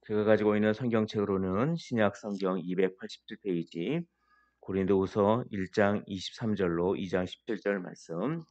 제가 가지고 있는 성경책으로는 신약 성경 287페이지, 고린도후서 1장 23절로 2장 17절 말씀,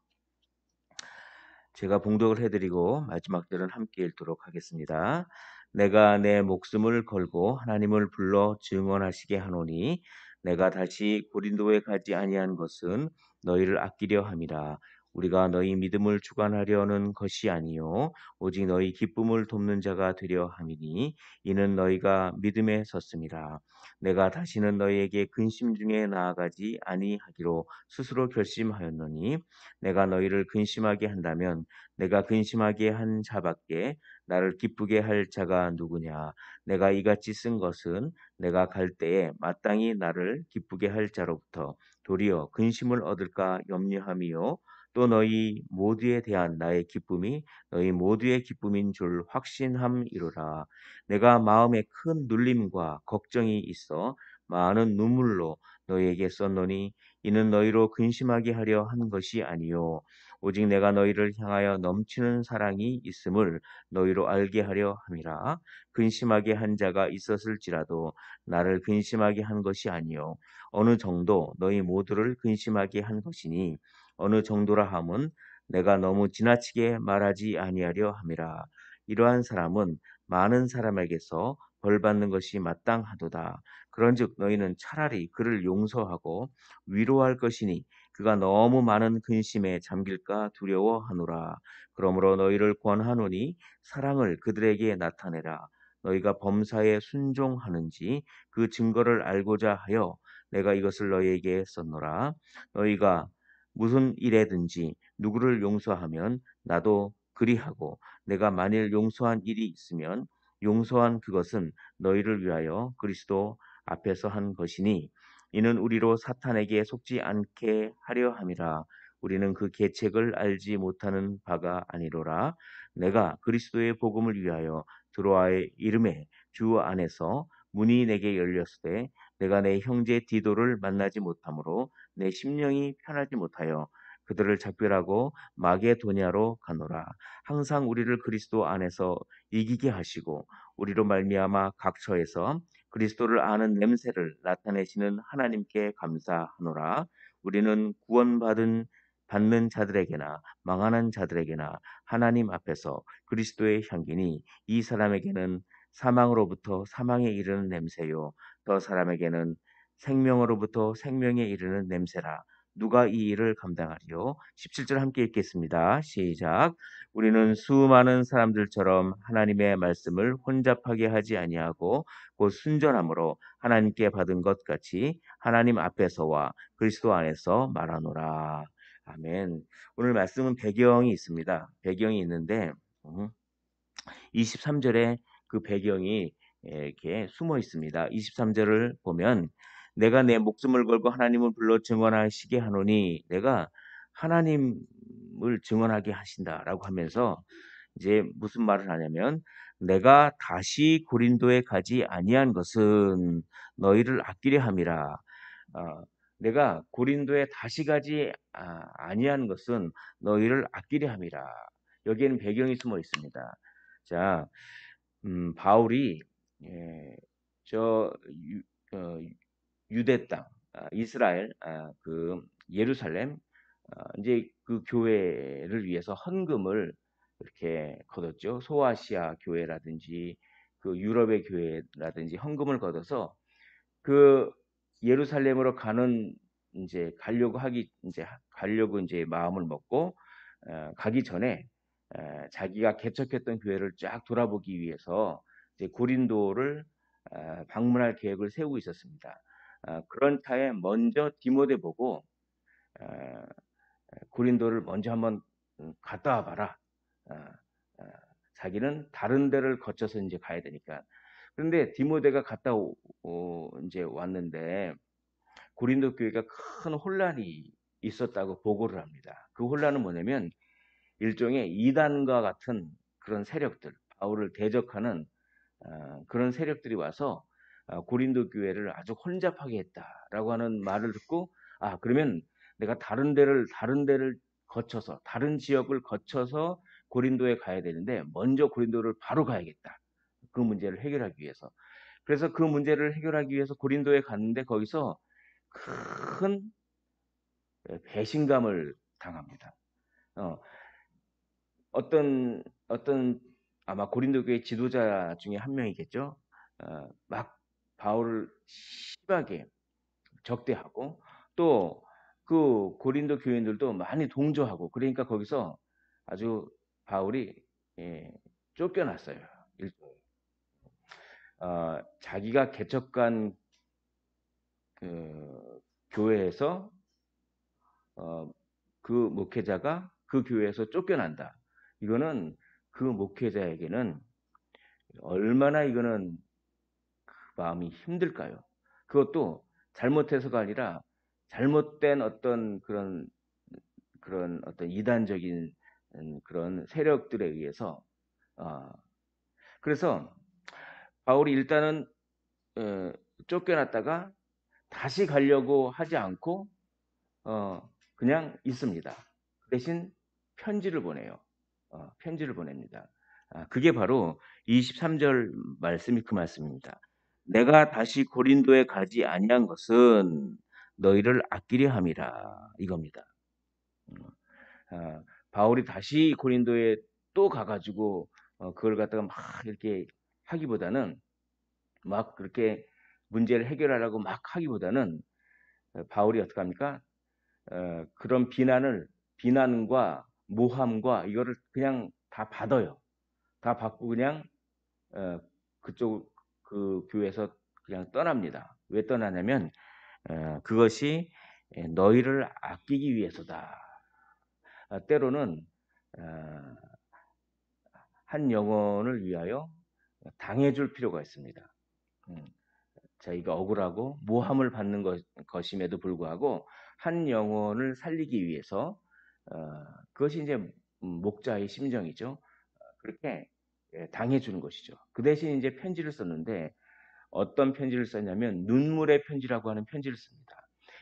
제가 봉독을 해드리고 마지막 절은 함께 읽도록 하겠습니다. 내가 내 목숨을 걸고 하나님을 불러 증언하시게 하노니 내가 다시 고린도에 가지 아니한 것은 너희를 아끼려 함이라. 우리가 너희 믿음을 주관하려는 것이 아니요 오직 너희 기쁨을 돕는 자가 되려 함이니 이는 너희가 믿음에 섰음이라. 내가 다시는 너희에게 근심 중에 나아가지 아니하기로 스스로 결심하였노니 내가 너희를 근심하게 한다면 내가 근심하게 한 자밖에 나를 기쁘게 할 자가 누구냐. 내가 이같이 쓴 것은 내가 갈 때에 마땅히 나를 기쁘게 할 자로부터 도리어 근심을 얻을까 염려함이요 또 너희 모두에 대한 나의 기쁨이 너희 모두의 기쁨인 줄 확신함이로라. 내가 마음에 큰 눌림과 걱정이 있어 많은 눈물로 너희에게 썼노니 이는 너희로 근심하게 하려 한 것이 아니요 오직 내가 너희를 향하여 넘치는 사랑이 있음을 너희로 알게 하려 함이라. 근심하게 한 자가 있었을지라도 나를 근심하게 한 것이 아니요 어느 정도 너희 모두를 근심하게 한 것이니 어느 정도라 함은 내가 너무 지나치게 말하지 아니하려 함이라. 이러한 사람은 많은 사람에게서 벌 받는 것이 마땅하도다. 그런즉 너희는 차라리 그를 용서하고 위로할 것이니 그가 너무 많은 근심에 잠길까 두려워하노라. 그러므로 너희를 권하노니 사랑을 그들에게 나타내라. 너희가 범사에 순종하는지 그 증거를 알고자 하여 내가 이것을 너희에게 썼노라. 너희가 무슨 일에든지 누구를 용서하면 나도 그리하고 내가 만일 용서한 일이 있으면 용서한 그것은 너희를 위하여 그리스도 앞에서 한 것이니 이는 우리로 사탄에게 속지 않게 하려 함이라. 우리는 그 계책을 알지 못하는 바가 아니로라. 내가 그리스도의 복음을 위하여 드로아의 이름에 주 안에서 문이 내게 열렸으되 내가 내 형제 디도를 만나지 못하므로 내 심령이 편하지 못하여 그들을 작별하고 마게도냐로 가노라. 항상 우리를 그리스도 안에서 이기게 하시고 우리로 말미암아 각처에서 그리스도를 아는 냄새를 나타내시는 하나님께 감사하노라. 우리는 받는 자들에게나 망하는 자들에게나 하나님 앞에서 그리스도의 향기니 이 사람에게는 사망으로부터 사망에 이르는 냄새요 더 사람에게는 생명으로부터 생명에 이르는 냄새라. 누가 이 일을 감당하리요? 17절 함께 읽겠습니다. 시작. 우리는 수많은 사람들처럼 하나님의 말씀을 혼잡하게 하지 아니하고 곧 순전함으로 하나님께 받은 것 같이 하나님 앞에서와 그리스도 안에서 말하노라. 아멘. 오늘 말씀은 배경이 있습니다. 배경이 있는데 23절에 그 배경이 이렇게 숨어 있습니다. 23절을 보면 내가 내 목숨을 걸고 하나님을 불러 증언하시게 하노니 내가 하나님을 증언하게 하신다라고 하면서 이제 무슨 말을 하냐면 내가 다시 고린도에 가지 아니한 것은 너희를 아끼려 함이라. 내가 고린도에 다시 가지 아니한 것은 너희를 아끼려 함이라. 여기에는 배경이 숨어 있습니다. 자, 바울이 예, 저 유대 땅, 이스라엘, 그 예루살렘, 이제 그 교회를 위해서 헌금을 이렇게 거뒀죠. 소아시아 교회라든지 그 유럽의 교회라든지 헌금을 걷어서 그 예루살렘으로 가려고 이제 마음을 먹고 가기 전에 자기가 개척했던 교회를 쫙 돌아보기 위해서 이제 고린도를 방문할 계획을 세우고 있었습니다. 그런 차에 먼저 디모데 보고 어, 고린도를 먼저 한번 갔다 와봐라. 어, 어, 자기는 다른 데를 거쳐서 이제 가야 되니까. 그런데 디모데가 이제 왔는데 고린도 교회가 큰 혼란이 있었다고 보고를 합니다. 그 혼란은 뭐냐면 일종의 이단과 같은 그런 세력들, 바울을 대적하는 그런 세력들이 와서 고린도 교회를 아주 혼잡하게 했다라고 하는 말을 듣고 그러면 내가 다른 데를 거쳐서 다른 지역을 거쳐서 고린도에 가야 되는데 먼저 고린도를 바로 가야겠다. 그 문제를 해결하기 위해서. 그래서 그 문제를 해결하기 위해서 고린도에 갔는데 거기서 큰 배신감을 당합니다. 어, 어떤 아마 고린도 교회 지도자 중에 한 명이겠죠. 막 바울을 심하게 적대하고 또 그 고린도 교인들도 많이 동조하고 그러니까 거기서 아주 바울이 예, 쫓겨났어요. 자기가 개척한 그 교회에서 그 목회자가 그 교회에서 쫓겨난다. 이거는 그 목회자에게는 얼마나 이거는 마음이 힘들까요? 그것도 잘못해서가 아니라 잘못된 그런 어떤 이단적인 그런 세력들에 의해서 그래서 바울이 일단은 쫓겨났다가 다시 가려고 하지 않고 그냥 있습니다. 대신 편지를 보내요. 편지를 보냅니다. 그게 바로 23절 말씀이 그 말씀입니다. 내가 다시 고린도에 가지 아니한 것은 너희를 아끼려 함이라 이겁니다. 바울이 다시 고린도에 또 가가지고 그걸 갖다가 막 이렇게 하기보다는 막 그렇게 문제를 해결하려고 막 하기보다는 바울이 어떻게 합니까? 그런 비난과 모함과 이거를 그냥 다 받아요. 다 받고 그냥 그쪽 그 교회에서 그냥 떠납니다. 왜 떠나냐면 그것이 너희를 아끼기 위해서다. 때로는 한 영혼을 위하여 당해줄 필요가 있습니다. 자기가 억울하고 모함을 받는 것임에도 불구하고 한 영혼을 살리기 위해서 그것이 이제 목자의 심정이죠. 그렇게 당해주는 것이죠. 그 대신 이제 편지를 썼는데 어떤 편지를 썼냐면 눈물의 편지라고 하는 편지를 씁니다.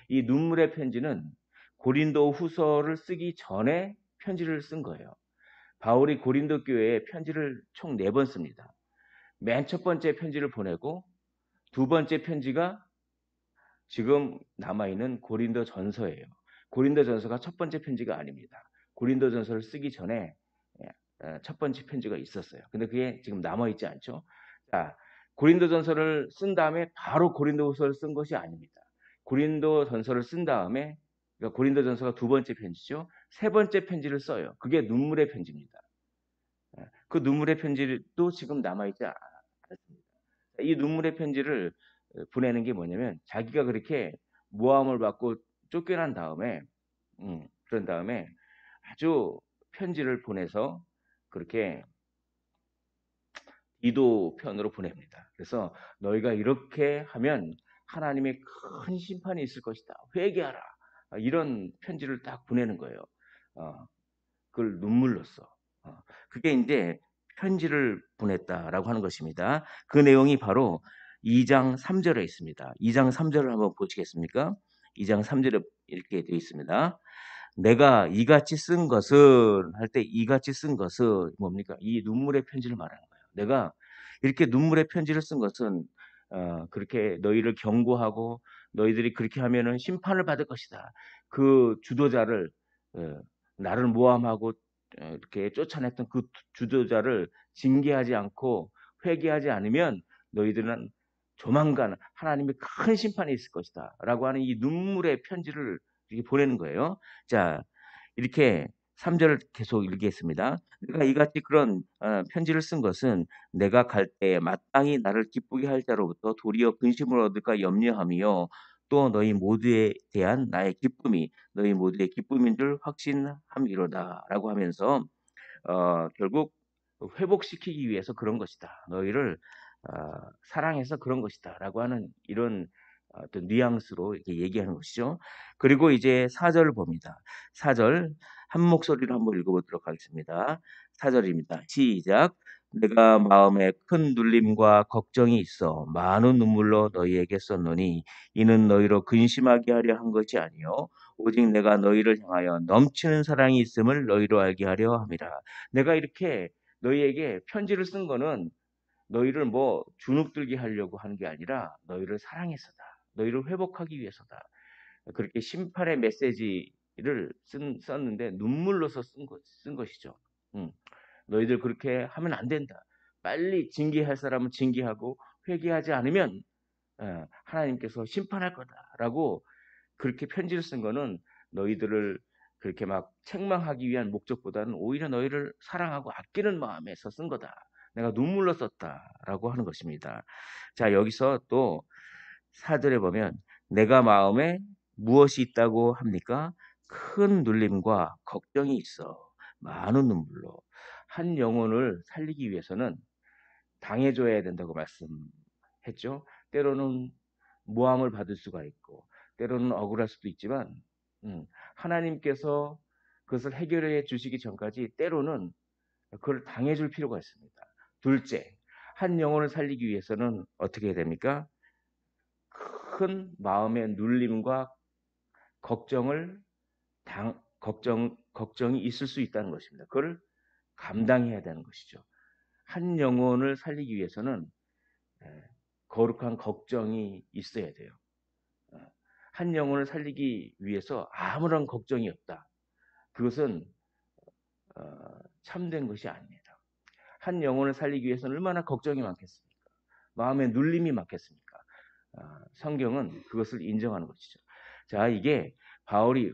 이 눈물의 편지는 고린도 후서를 쓰기 전에 편지를 쓴 거예요. 바울이 고린도 교회에 편지를 총 4번 씁니다. 맨 첫 번째 편지를 보내고 두 번째 편지가 지금 남아있는 고린도 전서예요. 고린도 전서가 첫 번째 편지가 아닙니다. 고린도 전서를 쓰기 전에 첫 번째 편지가 있었어요. 근데 그게 지금 남아있지 않죠. 자, 고린도 전서를 쓴 다음에 바로 고린도 후서를 쓴 것이 아닙니다. 고린도 전서를 쓴 다음에 그러니까 고린도 전서가 두 번째 편지죠. 세 번째 편지를 써요. 그게 눈물의 편지입니다. 그 눈물의 편지도 지금 남아있지 않습니다. 이 눈물의 편지를 보내는 게 뭐냐면 자기가 그렇게 모함을 받고 쫓겨난 다음에 그런 다음에 아주 편지를 보내서 그렇게 디도 편으로 보냅니다. 그래서 너희가 이렇게 하면 하나님의 큰 심판이 있을 것이다. 회개하라. 이런 편지를 딱 보내는 거예요. 그걸 눈물로 써. 그게 이제 편지를 보냈다라고 하는 것입니다. 그 내용이 바로 2장 3절에 있습니다. 2장 3절을 한번 보시겠습니까? 2장 3절에 이렇게 되어 있습니다. 내가 이같이 쓴 것은 할 때 이같이 쓴 것은 뭡니까? 이 눈물의 편지를 말하는 거예요. 내가 이렇게 눈물의 편지를 쓴 것은 그렇게 너희를 경고하고 너희들이 그렇게 하면은 심판을 받을 것이다. 그 주도자를 나를 모함하고 이렇게 쫓아냈던 그 주도자를 징계하지 않고 회개하지 않으면 너희들은 조만간 하나님의 큰 심판이 있을 것이다. 라고 하는 이 눈물의 편지를 이렇게 보내는 거예요. 자, 이렇게 3절을 계속 읽겠습니다. 내가 이같이 그런 편지를 쓴 것은 내가 갈 때에 마땅히 나를 기쁘게 할 자로부터 도리어 근심을 얻을까 염려함이요. 또 너희 모두에 대한 나의 기쁨이 너희 모두의 기쁨인 줄 확신함이로다. 라고 하면서 결국 회복시키기 위해서 그런 것이다. 너희를 사랑해서 그런 것이다. 라고 하는 이런 어떤 뉘앙스로 이렇게 얘기하는 것이죠. 그리고 이제 4절을 봅니다. 4절 한 목소리로 한번 읽어보도록 하겠습니다. 4절입니다. 시작. 내가 마음에 큰 눌림과 걱정이 있어 많은 눈물로 너희에게 썼노니 이는 너희로 근심하게 하려 한 것이 아니요 오직 내가 너희를 향하여 넘치는 사랑이 있음을 너희로 알게 하려 함이라. 내가 이렇게 너희에게 편지를 쓴 거는 너희를 뭐 주눅들게 하려고 하는 게 아니라 너희를 사랑해서다. 너희를 회복하기 위해서다. 그렇게 심판의 메시지를 썼는데 눈물로서 쓴 것이죠. 너희들 그렇게 하면 안 된다. 빨리 징계할 사람은 징계하고 회개하지 않으면 하나님께서 심판할 거다라고 그렇게 편지를 쓴 거는 너희들을 그렇게 막 책망하기 위한 목적보다는 오히려 너희를 사랑하고 아끼는 마음에서 쓴 거다. 내가 눈물로 썼다라고 하는 것입니다. 자, 여기서 또 4절에 보면 내가 마음에 무엇이 있다고 합니까? 큰 눌림과 걱정이 있어. 많은 눈물로. 한 영혼을 살리기 위해서는 당해줘야 된다고 말씀했죠. 때로는 모함을 받을 수가 있고 때로는 억울할 수도 있지만 하나님께서 그것을 해결해 주시기 전까지 때로는 그걸 당해줄 필요가 있습니다. 둘째, 한 영혼을 살리기 위해서는 어떻게 해야 됩니까? 큰 마음의 눌림과 걱정을 걱정이 있을 수 있다는 것입니다. 그걸 감당해야 되는 것이죠. 한 영혼을 살리기 위해서는 거룩한 걱정이 있어야 돼요. 한 영혼을 살리기 위해서 아무런 걱정이 없다. 그것은 참된 것이 아닙니다. 한 영혼을 살리기 위해서는 얼마나 걱정이 많겠습니까? 마음에 눌림이 많겠습니까? 성경은 그것을 인정하는 것이죠. 자, 이게 바울이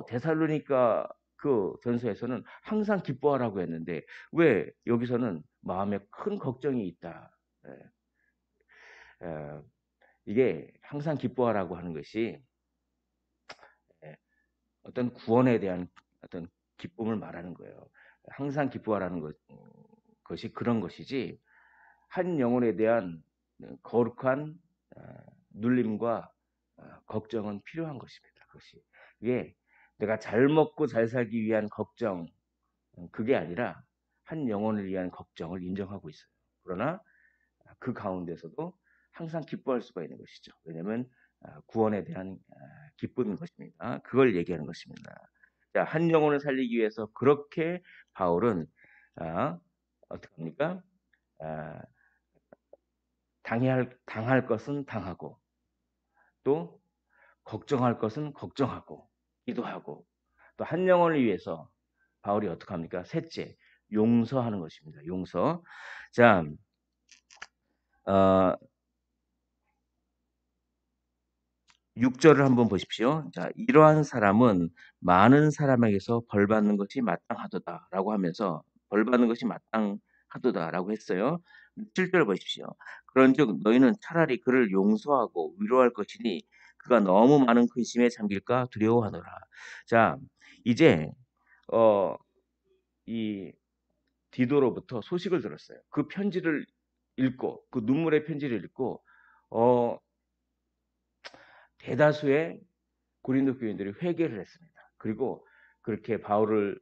데살로니가 그 전서에서는 항상 기뻐하라고 했는데 왜 여기서는 마음에 큰 걱정이 있다. 이게 항상 기뻐하라고 하는 것이 어떤 구원에 대한 어떤 기쁨을 말하는 거예요. 항상 기뻐하라는 것이 그런 것이지 한 영혼에 대한 거룩한 눌림과 걱정은 필요한 것입니다. 그것이 이게 내가 잘 먹고 잘 살기 위한 걱정 그게 아니라 한 영혼을 위한 걱정을 인정하고 있어요. 그러나 그 가운데서도 항상 기뻐할 수가 있는 것이죠. 왜냐하면 구원에 대한 기쁨인 것입니다. 그걸 얘기하는 것입니다. 자, 한 영혼을 살리기 위해서 그렇게 바울은 어떻게 합니까? 당할 것은 당하고 또 걱정할 것은 걱정하고 기도하고 또 한 영혼을 위해서 바울이 어떻게 합니까? 셋째, 용서하는 것입니다. 용서. 자, 6절을 한번 보십시오. 자, 이러한 사람은 많은 사람에게서 벌 받는 것이 마땅하도다라고 하면서 벌 받는 것이 마땅하도다라고 했어요. 7절 보십시오. 그런즉 너희는 차라리 그를 용서하고 위로할 것이니 그가 너무 많은 근심에 잠길까 두려워하노라. 자, 이제 이 디도로부터 소식을 들었어요. 그 편지를 읽고 그 눈물의 편지를 읽고 대다수의 고린도 교인들이 회개를 했습니다. 그리고 그렇게 바울을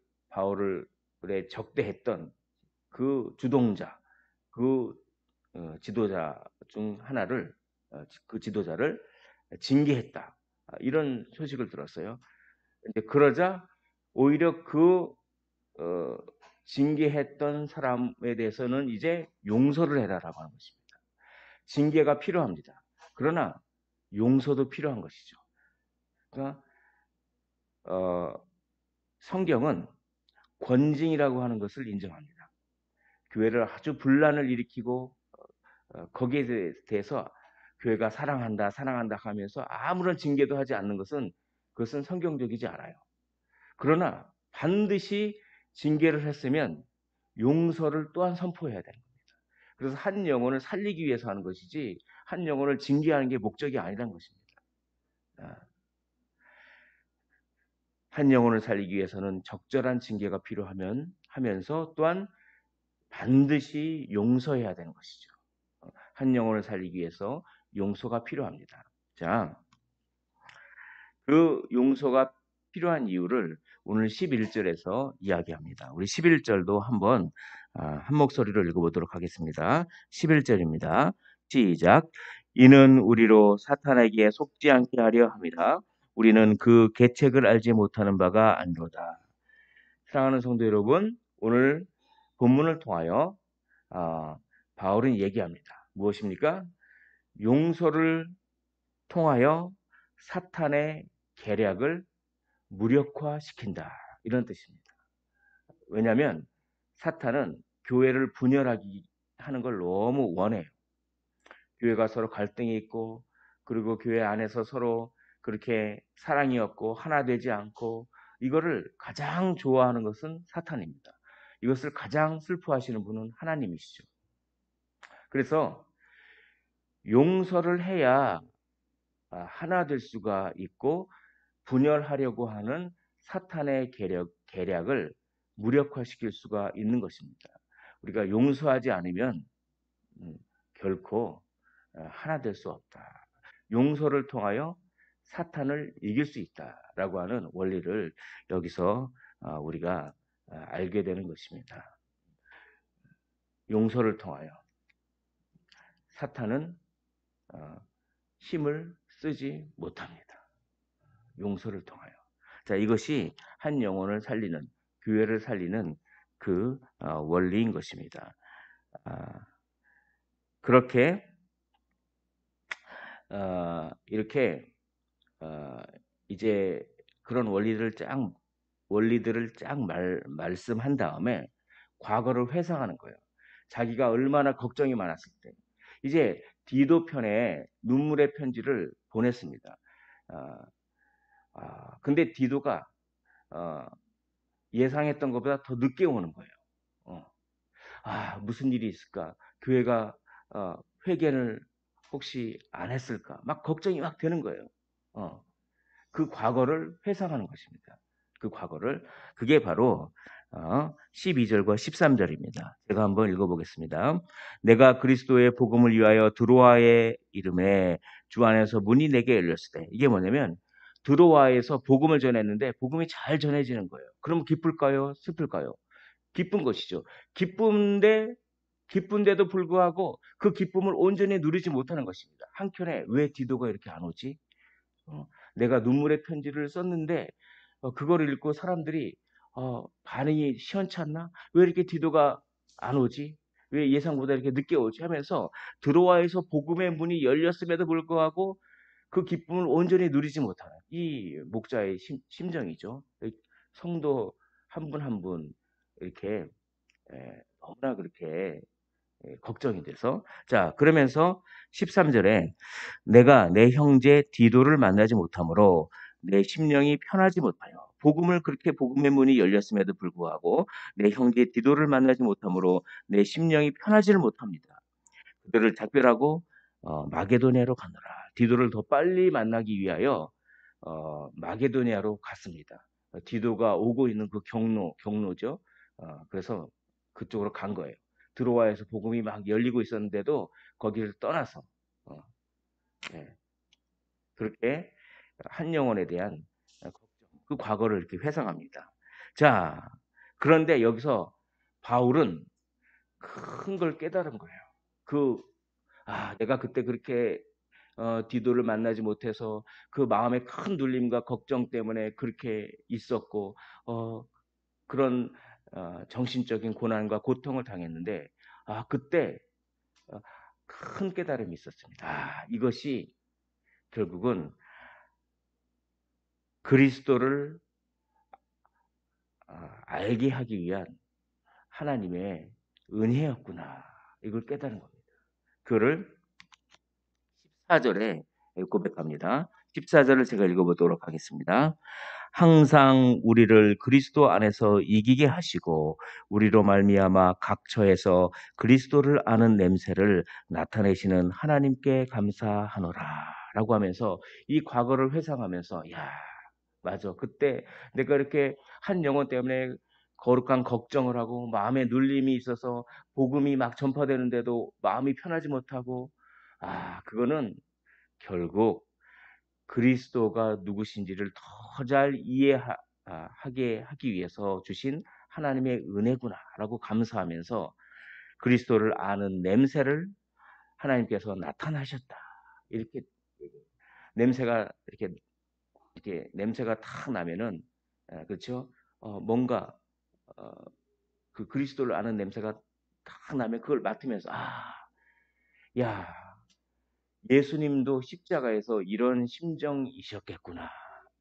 적대했던 그 주동자, 그 지도자 중 하나를 그 지도자를 징계했다. 이런 소식을 들었어요. 이제 그러자 오히려 그 징계했던 사람에 대해서는 이제 용서를 해라라고 하는 것입니다. 징계가 필요합니다. 그러나 용서도 필요한 것이죠. 그러니까 성경은 권징이라고 하는 것을 인정합니다. 교회를 아주 분란을 일으키고 거기에 대해서 교회가 사랑한다 하면서 아무런 징계도 하지 않는 것은 그것은 성경적이지 않아요. 그러나 반드시 징계를 했으면 용서를 또한 선포해야 되는 겁니다. 그래서 한 영혼을 살리기 위해서 하는 것이지 한 영혼을 징계하는 게 목적이 아니라는 것입니다. 한 영혼을 살리기 위해서는 적절한 징계가 필요하면서 또한 반드시 용서해야 되는 것이죠. 한 영혼을 살리기 위해서 용서가 필요합니다. 자, 그 용서가 필요한 이유를 오늘 11절에서 이야기합니다. 우리 11절도 한번 한 목소리로 읽어보도록 하겠습니다. 11절입니다. 시작. 이는 우리로 사탄에게 속지 않게 하려 함이라. 우리는 그 계책을 알지 못하는 바가 아니로다. 사랑하는 성도 여러분, 오늘 본문을 통하여 바울은 얘기합니다. 무엇입니까? 용서를 통하여 사탄의 계략을 무력화시킨다. 이런 뜻입니다. 왜냐하면 사탄은 교회를 분열하기 하는 걸 너무 원해요. 교회가 서로 갈등이 있고 그리고 교회 안에서 서로 그렇게 사랑이 없고 하나 되지 않고 이거를 가장 좋아하는 것은 사탄입니다. 이것을 가장 슬퍼하시는 분은 하나님이시죠. 그래서 용서를 해야 하나 될 수가 있고 분열하려고 하는 사탄의 계략을 무력화시킬 수가 있는 것입니다. 우리가 용서하지 않으면 결코 하나 될 수 없다. 용서를 통하여 사탄을 이길 수 있다라고 하는 원리를 여기서 우리가 알게 되는 것입니다. 용서를 통하여 사탄은 힘을 쓰지 못합니다. 용서를 통하여. 자, 이것이 한 영혼을 살리는, 교회를 살리는 그 원리인 것입니다. 그렇게 이렇게 이제 그런 원리들을 쫙 말씀한 다음에 과거를 회상하는 거예요. 자기가 얼마나 걱정이 많았을 때. 이제 디도 편에 눈물의 편지를 보냈습니다. 근데 디도가 예상했던 것보다 더 늦게 오는 거예요. 무슨 일이 있을까? 교회가 회개를 혹시 안 했을까? 막 걱정이 막 되는 거예요. 그 과거를 회상하는 것입니다. 그 과거를. 그게 바로 12절과 13절입니다. 제가 한번 읽어보겠습니다. 내가 그리스도의 복음을 위하여 드로아의 이름에 주 안에서 문이 내게 열렸을 때. 이게 뭐냐면 드로아에서 복음을 전했는데 복음이 잘 전해지는 거예요. 그럼 기쁠까요? 슬플까요? 기쁜 것이죠. 기쁜데도 불구하고 그 기쁨을 온전히 누리지 못하는 것입니다. 한켠에 왜 디도가 이렇게 안 오지? 내가 눈물의 편지를 썼는데 그거를 읽고 사람들이 반응이 시원찮나? 왜 이렇게 디도가 안 오지? 왜 예상보다 이렇게 늦게 오지? 하면서 드로아에서 복음의 문이 열렸음에도 불구하고 그 기쁨을 온전히 누리지 못하는 이 목자의 심정이죠. 성도 한 분 한 분 이렇게 너무나 그렇게 걱정이 돼서. 자, 그러면서 13절에 내가 내 형제 디도를 만나지 못하므로 내 심령이 편하지 못하여 복음을 그렇게 복음의 문이 열렸음에도 불구하고 내 형제 디도를 만나지 못하므로 내 심령이 편하지를 못합니다. 그들을 작별하고 마게도냐로 가노라. 디도를 더 빨리 만나기 위하여 마게도냐로 갔습니다. 디도가 오고 있는 그 경로죠. 그래서 그쪽으로 간 거예요. 드로아에서 복음이 막 열리고 있었는데도 거기를 떠나서 네. 그렇게 한 영혼에 대한 걱정, 그 과거를 이렇게 회상합니다. 자, 그런데 여기서 바울은 큰 걸 깨달은 거예요. 내가 그때 그렇게 디도를 만나지 못해서 그 마음의 큰 눌림과 걱정 때문에 그렇게 있었고 그런 정신적인 고난과 고통을 당했는데 그때 큰 깨달음이 있었습니다. 이것이 결국은 그리스도를 알게 하기 위한 하나님의 은혜였구나. 이걸 깨달은 겁니다. 그를 14절에 고백합니다. 14절을 제가 읽어보도록 하겠습니다. 항상 우리를 그리스도 안에서 이기게 하시고 우리로 말미암아 각처에서 그리스도를 아는 냄새를 나타내시는 하나님께 감사하노라 라고 하면서 이 과거를 회상하면서 맞아. 그때 내가 이렇게 한 영혼 때문에 거룩한 걱정을 하고 마음에 눌림이 있어서 복음이 막 전파되는데도 마음이 편하지 못하고 그거는 결국 그리스도가 누구신지를 더 잘 이해하게 하기 위해서 주신 하나님의 은혜구나라고 감사하면서 그리스도를 아는 냄새를 하나님께서 나타나셨다. 이렇게 냄새가 이렇게 냄새가 탁 나면은 그렇죠? 뭔가 그 그리스도를 아는 냄새가 딱 나면 그걸 맡으면서 야, 예수님도 십자가에서 이런 심정이셨겠구나.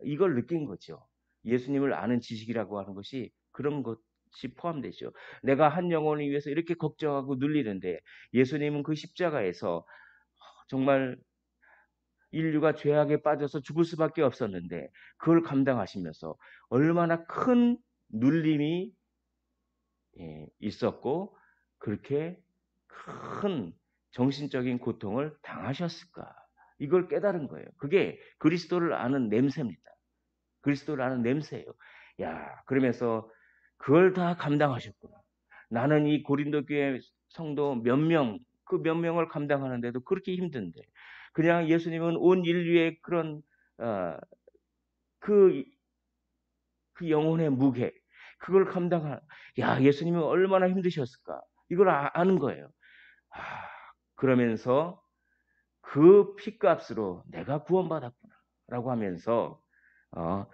이걸 느낀 거죠. 예수님을 아는 지식이라고 하는 것이 그런 것이 포함되죠. 내가 한 영혼을 위해서 이렇게 걱정하고 눌리는데 예수님은 그 십자가에서 정말 인류가 죄악에 빠져서 죽을 수밖에 없었는데 그걸 감당하시면서 얼마나 큰 눌림이 있었고 그렇게 큰 정신적인 고통을 당하셨을까? 이걸 깨달은 거예요. 그게 그리스도를 아는 냄새입니다. 그리스도를 아는 냄새예요. 야, 그러면서 그걸 다 감당하셨구나. 나는 이 고린도 교회 성도 몇 명, 그 몇 명을 감당하는데도 그렇게 힘든데 그냥 예수님은 온 인류의 그런 어, 그, 그 영혼의 무게 그걸 야, 예수님은 얼마나 힘드셨을까? 이걸 아는 거예요. 아, 그러면서 그 피값으로 내가 구원받았구나라고 하면서 어,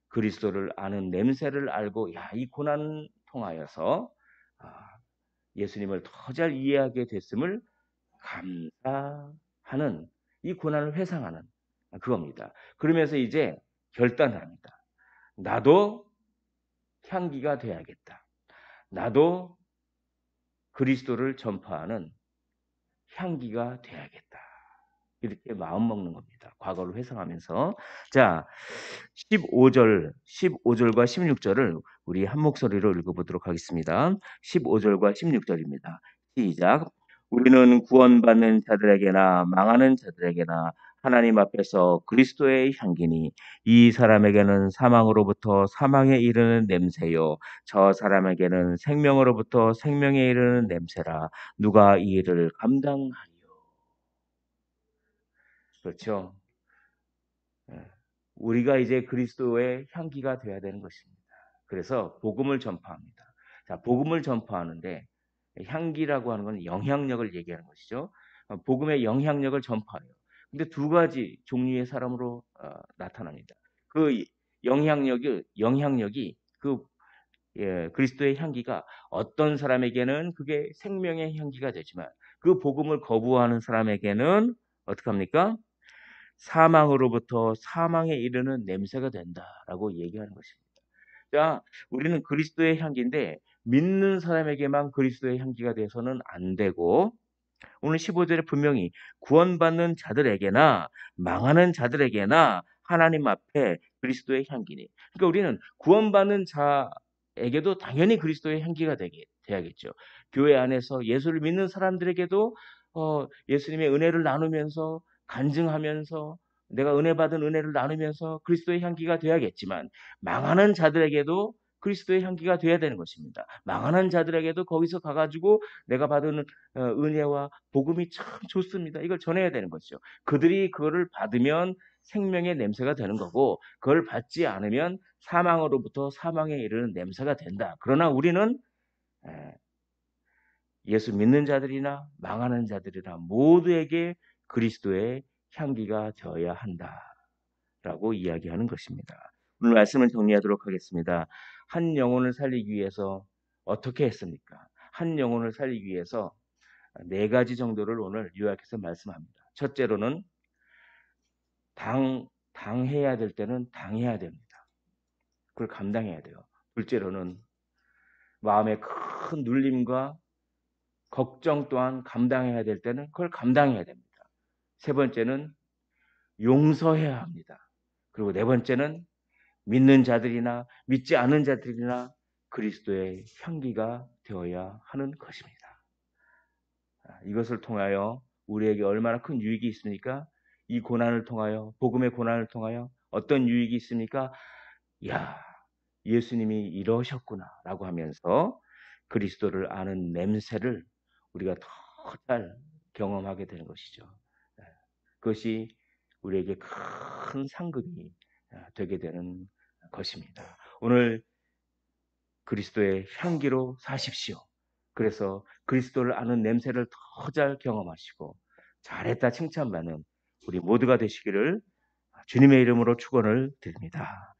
그리스도를 아는 냄새를 알고 이 고난 통하여서 예수님을 더 잘 이해하게 됐음을 감사하는 이 고난을 회상하는 그겁니다. 그러면서 이제 결단합니다. 나도 향기가 돼야겠다. 나도 그리스도를 전파하는 향기가 돼야겠다. 이렇게 마음 먹는 겁니다. 과거를 회상하면서. 자, 15절과 16절을 우리 한 목소리로 읽어보도록 하겠습니다. 15절과 16절입니다. 시작. 우리는 구원받는 자들에게나 망하는 자들에게나 하나님 앞에서 그리스도의 향기니 이 사람에게는 사망으로부터 사망에 이르는 냄새요 저 사람에게는 생명으로부터 생명에 이르는 냄새라 누가 이 일을 감당하리요. 그렇죠. 예. 우리가 이제 그리스도의 향기가 되어야 되는 것입니다. 그래서 복음을 전파합니다. 자, 복음을 전파하는데 향기라고 하는 건 영향력을 얘기하는 것이죠. 복음의 영향력을 전파해요. 근데 두 가지 종류의 사람으로 나타납니다. 그 영향력이 그리스도의 향기가 어떤 사람에게는 그게 생명의 향기가 되지만 그 복음을 거부하는 사람에게는 어떻게 합니까? 사망으로부터 사망에 이르는 냄새가 된다라고 얘기하는 것입니다. 자, 우리는 그리스도의 향기인데 믿는 사람에게만 그리스도의 향기가 돼서는 안 되고 오늘 15절에 분명히 구원받는 자들에게나 망하는 자들에게나 하나님 앞에 그리스도의 향기니. 그러니까 우리는 구원받는 자에게도 당연히 그리스도의 향기가 돼야겠죠. 교회 안에서 예수를 믿는 사람들에게도 예수님의 은혜를 나누면서 간증하면서 내가 은혜 받은 은혜를 나누면서 그리스도의 향기가 돼야겠지만 망하는 자들에게도 그리스도의 향기가 돼야 되는 것입니다. 망하는 자들에게도 거기서 가가지고 내가 받은 은혜와 복음이 참 좋습니다. 이걸 전해야 되는 것이죠. 그들이 그거를 받으면 생명의 냄새가 되는 거고 그걸 받지 않으면 사망으로부터 사망에 이르는 냄새가 된다. 그러나 우리는 예수 믿는 자들이나 망하는 자들이나 모두에게 그리스도의 향기가 되어야 한다라고 이야기하는 것입니다. 오늘 말씀을 정리하도록 하겠습니다. 한 영혼을 살리기 위해서 어떻게 했습니까? 한 영혼을 살리기 위해서 네 가지 정도를 오늘 요약해서 말씀합니다. 첫째로는 당해야 될 때는 당해야 됩니다. 그걸 감당해야 돼요. 둘째로는 마음의 큰 눌림과 걱정 또한 감당해야 될 때는 그걸 감당해야 됩니다. 세 번째는 용서해야 합니다. 그리고 네 번째는 믿는 자들이나 믿지 않은 자들이나 그리스도의 향기가 되어야 하는 것입니다. 이것을 통하여 우리에게 얼마나 큰 유익이 있습니까? 이 고난을 통하여 복음의 고난을 통하여 어떤 유익이 있습니까? 야, 예수님이 이러셨구나라고 하면서 그리스도를 아는 냄새를 우리가 더 잘 경험하게 되는 것이죠. 그것이 우리에게 큰 상급이 되게 되는 것입니다. 오늘 그리스도의 향기로 사십시오. 그래서 그리스도를 아는 냄새를 더 잘 경험하시고 잘했다 칭찬받는 우리 모두가 되시기를 주님의 이름으로 축원을 드립니다.